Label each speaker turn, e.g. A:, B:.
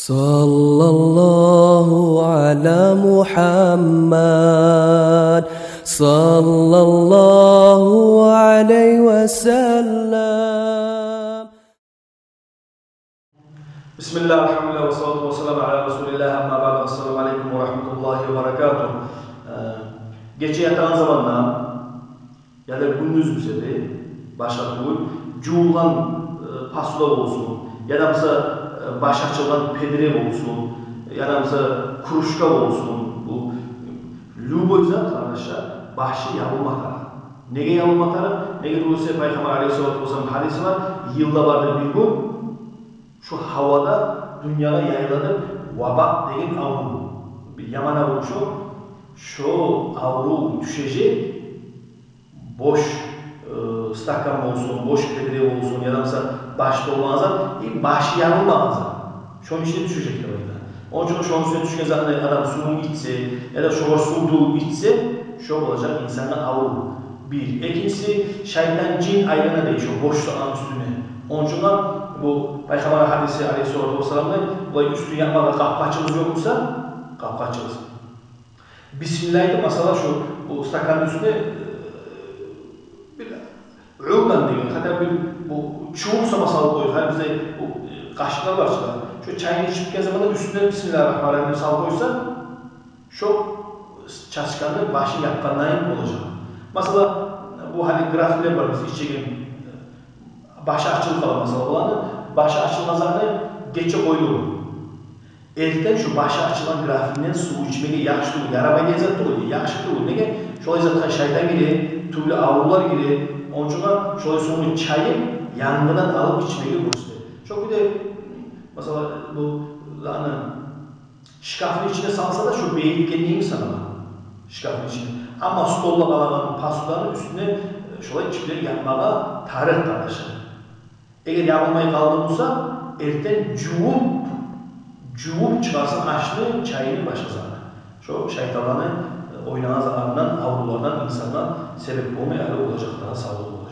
A: Sallallahu ala Muhammad sallallahu alaihi wasallam.
B: Bismillah, alhamdulillah, wassalatu wassalamu ala Resulillah, amma ba'd. Assalamu alaikum wa rahmatullahi wa barakatuh. Gece yatan zamanlar ya da gündüz bize başlattığı cuğulan pasular olsun, ya da mesela baş açılan pedire olsun, ya da mesela kuruşka olsun, bu lüboyza arkadaşlar başı yapılmaklar. Nege yapılmaklar? Nege Rusi Peygamber Aleyhisselatü Vesselam hadisi var. Yılda vardır bir gün şu havada dünyaya yayılanıp vaba degen avru, bir yaman avru şu avru düşecek, boş stakan olsun, boş pedire olsun ya da mesela başta olmazsa başı yanılmamazsa şunun içine düşecekler orada. Onun için şunun içine düşken zaten adam suyunu içse ya da şu suyu içse şu olacak insanın avru. Bir. İkincisi şeytan cin ayrına değişiyor boşluğun üstüne. Onun için bu Peygamber hadisi Aleyhisselatü Vesselam'da bu üstü yapmadan kapkaçımız yoksa kapkaçımız. Bismillah'da mesela şu bu stakanın üstüne bir uğurdan diyor. Hatta bir bu çuğursa masal koyuyor. Hani bize bu kaşıklar var çıkan. Şu çayını içip zaman üstüne Bismillahirrahmanirrahim sal koysa şu çaşkanı başı yapkandan olacak. Mesela bu hani grafikler var biz içeceğim. Başı açılıp kalan mesela olanı, başı açılmazlarını geçe koyulur. Erkekten şu başı açılan grafiğinden su içmeye yakıştı olur. Yarabay lezzet olur, yakıştı olur. Nege? Şolay zaten şeytan gibi, türlü avrular gibi, onun için şolay sonu çayı yangından alıp içmeye burası. Çok bir de mesela bu şkafın içine salsa da şu beyin kendini sanama. Şkafın içine. Ama stolla kalan pasuların üstüne şolay çipleri yapmaya tarih kardeşler. Eğer yapılmayı kaldırırsa erken cuvup çıkarsın açlığı çayını başa zaten. Şu şeytanların oynanan zararından, avrulardan insanlar sebep olmaya olacak daha sağlıklı.